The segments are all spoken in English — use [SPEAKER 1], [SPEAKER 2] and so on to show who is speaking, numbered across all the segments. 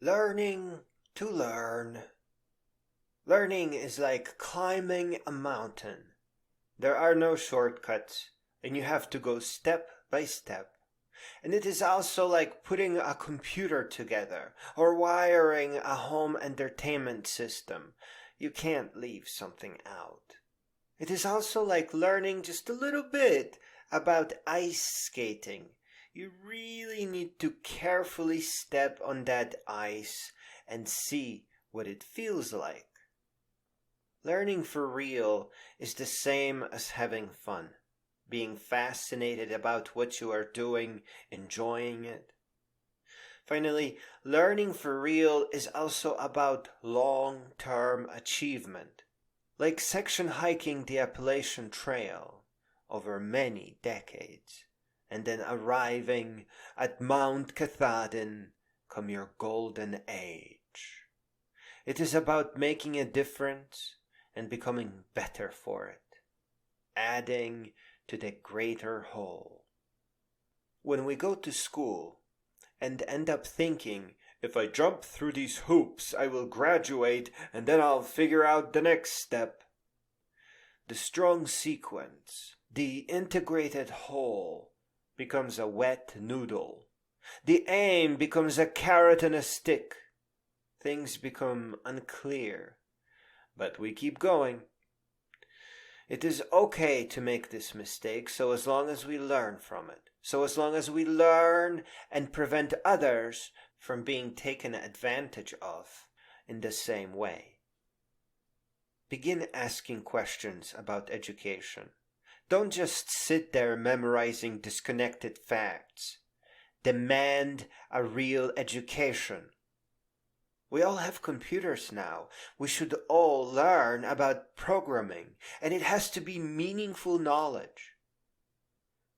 [SPEAKER 1] Learning to learn. Learning is like climbing a mountain. There are no shortcuts, and you have to go step by step. And it is also like putting a computer together or wiring a home entertainment system. You can't leave something out. It is also like learning just a little bit about ice skating. You really need to carefully step on that ice and see what it feels like. Learning for real is the same as having fun, being fascinated about what you are doing, enjoying it. Finally, learning for real is also about long-term achievement, like section hiking the Appalachian Trail over many decades, and then arriving at Mount Katahdin come your golden age. It is about making a difference and becoming better for it, adding to the greater whole. When we go to school and end up thinking, if I jump through these hoops, I will graduate and then I'll figure out the next step. The strong sequence, the integrated whole, becomes a wet noodle. The aim becomes a carrot and a stick. Things become unclear, but we keep going. It is okay to make this mistake so as long as we learn from it, so as long as we learn and prevent others from being taken advantage of in the same way. Begin asking questions about education. Don't just sit there memorizing disconnected facts. Demand a real education. We all have computers now. We should all learn about programming, and it has to be meaningful knowledge.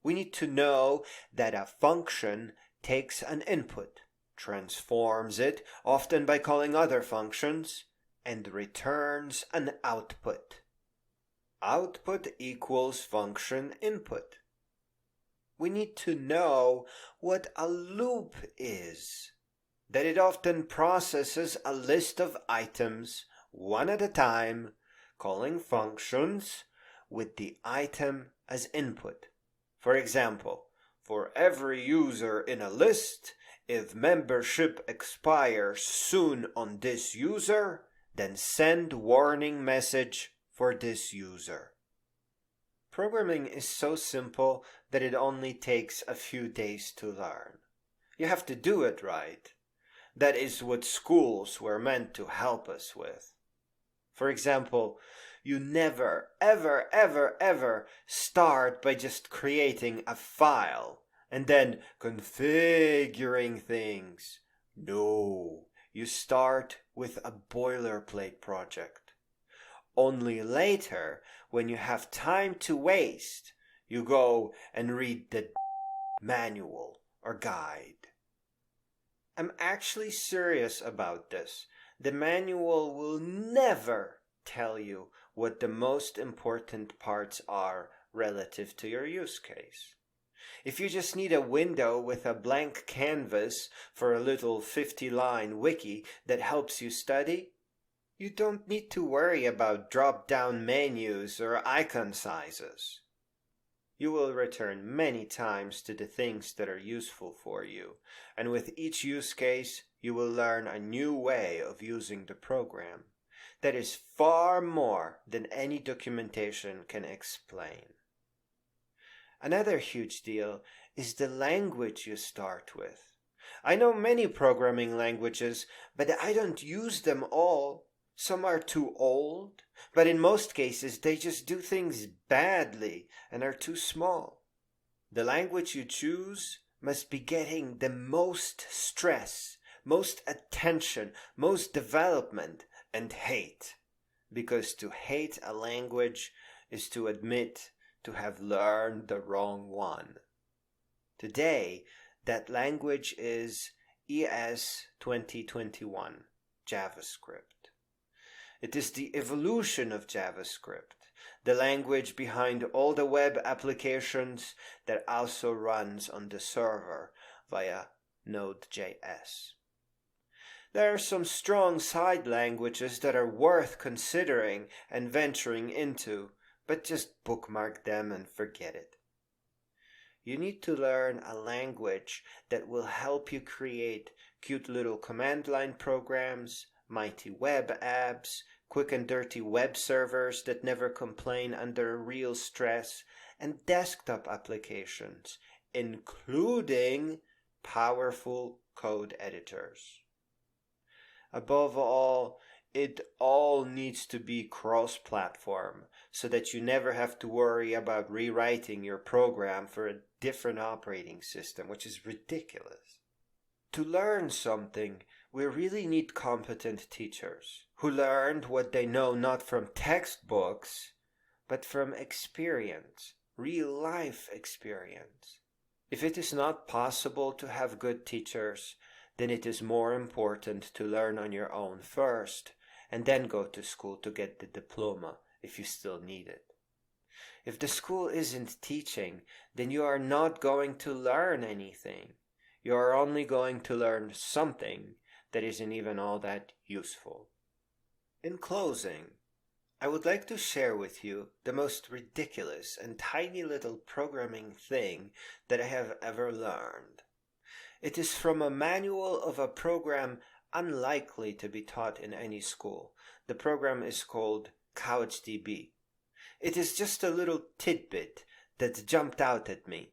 [SPEAKER 1] We need to know that a function takes an input, transforms it, often by calling other functions, and returns an output. Output equals function input. We need to know what a loop is, that it often processes a list of items one at a time, calling functions with the item as input. For example, for every user in a list, if membership expires soon on this user, then send warning message for this user. Programming is so simple that it only takes a few days to learn. You have to do it right. That is what schools were meant to help us with. For example, you never, ever start by just creating a file and then configuring things. No, you start with a boilerplate project. Only later, when you have time to waste, you go and read the manual or guide. I'm actually serious about this. The manual will never tell you what the most important parts are relative to your use case. If you just need a window with a blank canvas for a little 50-line wiki that helps you study, you don't need to worry about drop-down menus or icon sizes. You will return many times to the things that are useful for you, and with each use case, you will learn a new way of using the program. That is far more than any documentation can explain. Another huge deal is the language you start with. I know many programming languages, but I don't use them all. Some are too old, but in most cases they just do things badly and are too small. The language you choose must be getting the most stress, most attention, most development, and hate. Because to hate a language is to admit to have learned the wrong one. Today, that language is ES 2021, JavaScript. It is the evolution of JavaScript, the language behind all the web applications that also runs on the server via Node.js. There are some strong side languages that are worth considering and venturing into, but just bookmark them and forget it. You need to learn a language that will help you create cute little command line programs, mighty web apps, quick and dirty web servers that never complain under real stress, and desktop applications, including powerful code editors. Above all, it all needs to be cross-platform so that you never have to worry about rewriting your program for a different operating system, which is ridiculous. To learn something, we really need competent teachers who learned what they know not from textbooks, but from experience, real-life experience. If it is not possible to have good teachers, then it is more important to learn on your own first, and then go to school to get the diploma if you still need it. If the school isn't teaching, then you are not going to learn anything. You are only going to learn something that isn't even all that useful. In closing, I would like to share with you the most ridiculous and tiny little programming thing that I have ever learned. It is from a manual of a program unlikely to be taught in any school. The program is called CouchDB. It is just a little tidbit that jumped out at me,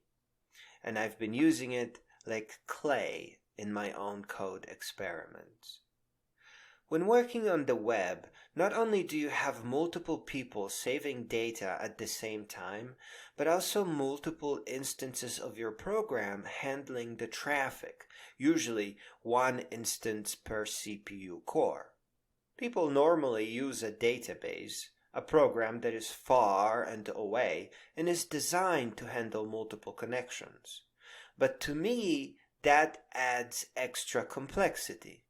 [SPEAKER 1] and I've been using it like clay in my own code experiments. When working on the web, not only do you have multiple people saving data at the same time, but also multiple instances of your program handling the traffic, usually one instance per CPU core. People normally use a database, a program that is far and away and is designed to handle multiple connections. But to me, that adds extra complexity.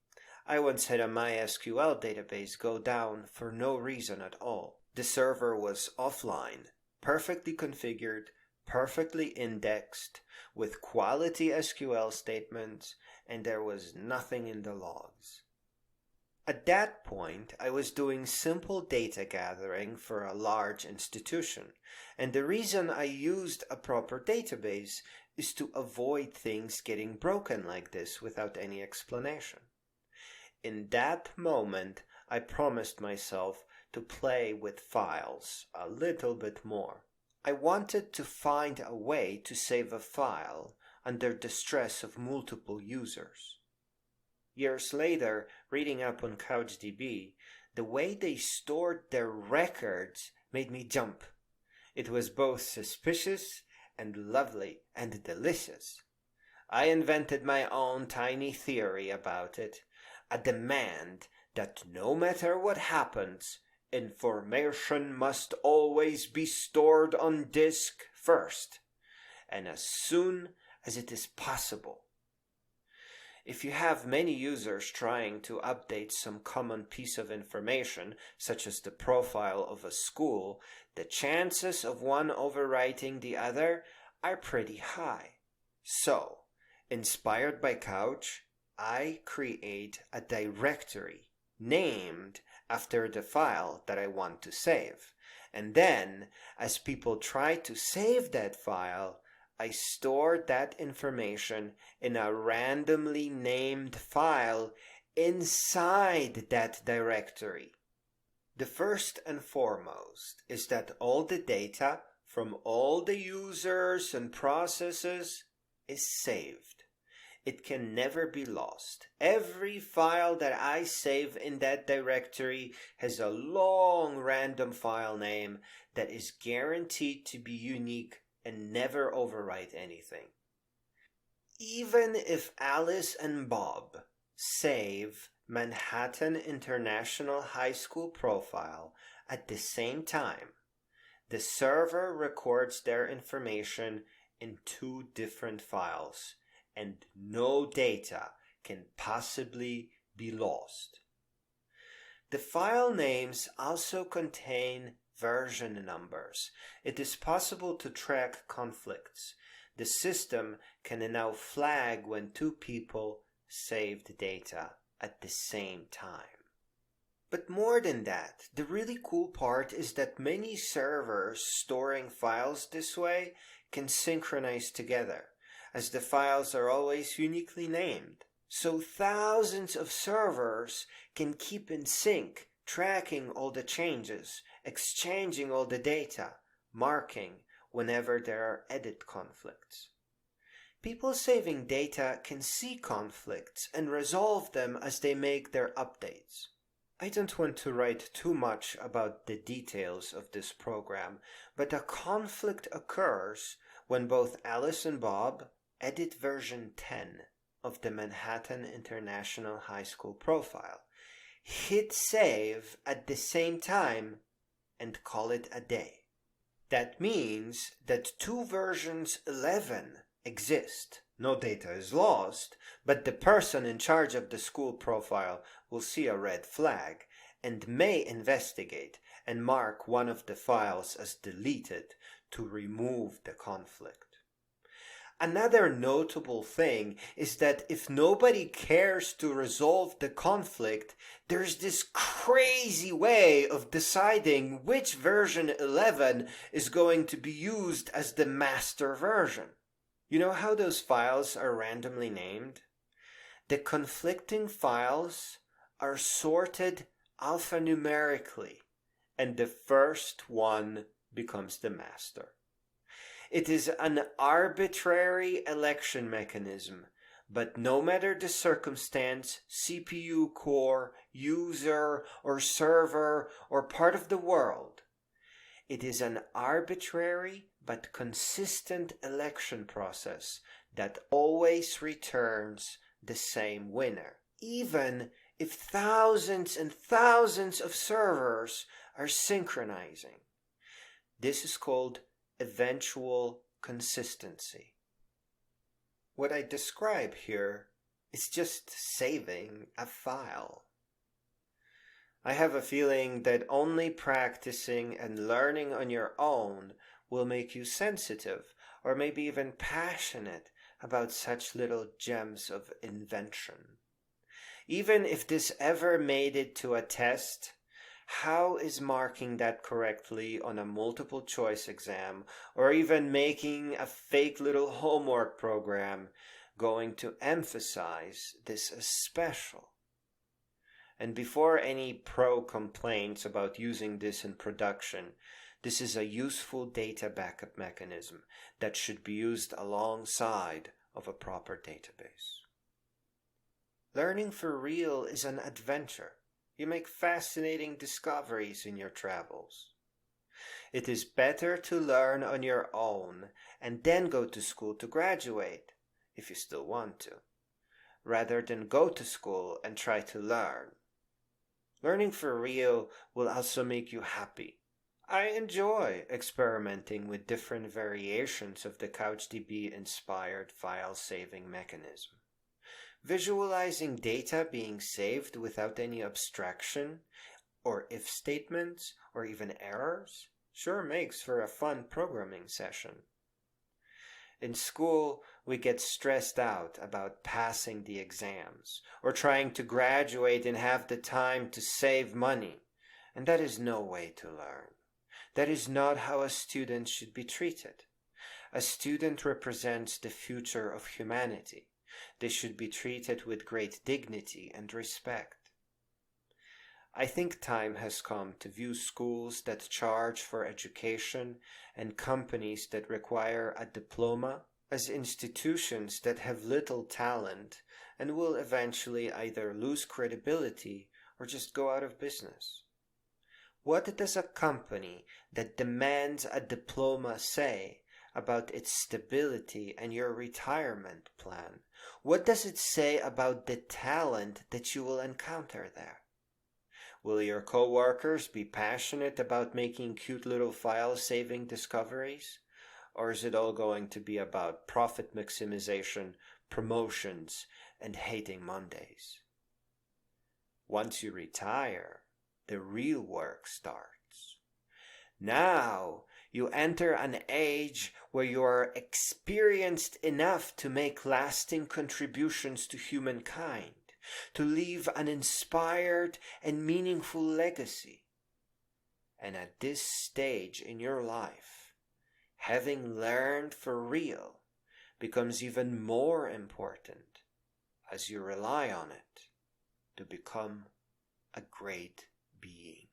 [SPEAKER 1] I once had a MySQL database go down for no reason at all. The server was offline, perfectly configured, perfectly indexed, with quality SQL statements, and there was nothing in the logs. At that point, I was doing simple data gathering for a large institution, and the reason I used a proper database is to avoid things getting broken like this without any explanation. In that moment, I promised myself to play with files a little bit more. I wanted to find a way to save a file under the stress of multiple users. Years later, reading up on CouchDB, the way they stored their records made me jump. It was both suspicious and lovely and delicious. I invented my own tiny theory about it, a demand that no matter what happens, information must always be stored on disk first, and as soon as it is possible. If you have many users trying to update some common piece of information, such as the profile of a school, the chances of one overwriting the other are pretty high. So, inspired by Couch, I create a directory named after the file that I want to save. And then, as people try to save that file, I store that information in a randomly named file inside that directory. The first and foremost is that all the data from all the users and processes is saved. It can never be lost. Every file that I save in that directory has a long random file name that is guaranteed to be unique and never overwrite anything. Even if Alice and Bob save Manhattan International High School profile at the same time, the server records their information in two different files, and no data can possibly be lost. The file names also contain version numbers. It is possible to track conflicts. The system can now flag when two people saved data at the same time. But more than that, the really cool part is that many servers storing files this way can synchronize together, as the files are always uniquely named. So thousands of servers can keep in sync, tracking all the changes, exchanging all the data, marking whenever there are edit conflicts. People saving data can see conflicts and resolve them as they make their updates. I don't want to write too much about the details of this program, but a conflict occurs when both Alice and Bob edit version 10 of the Manhattan International High School profile, hit save at the same time, and call it a day. That means that two versions 11 exist. No data is lost, but the person in charge of the school profile will see a red flag and may investigate and mark one of the files as deleted to remove the conflict. Another notable thing is that if nobody cares to resolve the conflict, there's this crazy way of deciding which version 11 is going to be used as the master version. You know how those files are randomly named? The conflicting files are sorted alphanumerically, and the first one becomes the master. It is an arbitrary election mechanism, but no matter the circumstance, CPU core, user, or server, or part of the world, it is an arbitrary but consistent election process that always returns the same winner, even if thousands and thousands of servers are synchronizing. This is called eventual consistency. What I describe here is just saving a file. I have a feeling that only practicing and learning on your own will make you sensitive or maybe even passionate about such little gems of invention. Even if this ever made it to a test, how is marking that correctly on a multiple choice exam or even making a fake little homework program going to emphasize this as special? And before any pro complaints about using this in production, this is a useful data backup mechanism that should be used alongside of a proper database. Learning for real is an adventure. You make fascinating discoveries in your travels. It is better to learn on your own and then go to school to graduate, if you still want to, rather than go to school and try to learn. Learning for real will also make you happy. I enjoy experimenting with different variations of the CouchDB-inspired file-saving mechanism. Visualizing data being saved without any abstraction, or if statements, or even errors, sure makes for a fun programming session. In school, we get stressed out about passing the exams, or trying to graduate and have the time to save money, and that is no way to learn. That is not how a student should be treated. A student represents the future of humanity. They should be treated with great dignity and respect. I think time has come to view schools that charge for education and companies that require a diploma as institutions that have little talent and will eventually either lose credibility or just go out of business. What does a company that demands a diploma say about its stability and your retirement plan? What does it say about the talent that you will encounter there? Will your coworkers be passionate about making cute little file-saving discoveries? Or is it all going to be about profit maximization, promotions, and hating Mondays? Once you retire, the real work starts. Now you enter an age where you are experienced enough to make lasting contributions to humankind. to leave an inspired and meaningful legacy. And at this stage in your life, having learned for real becomes even more important as you rely on it to become a great being.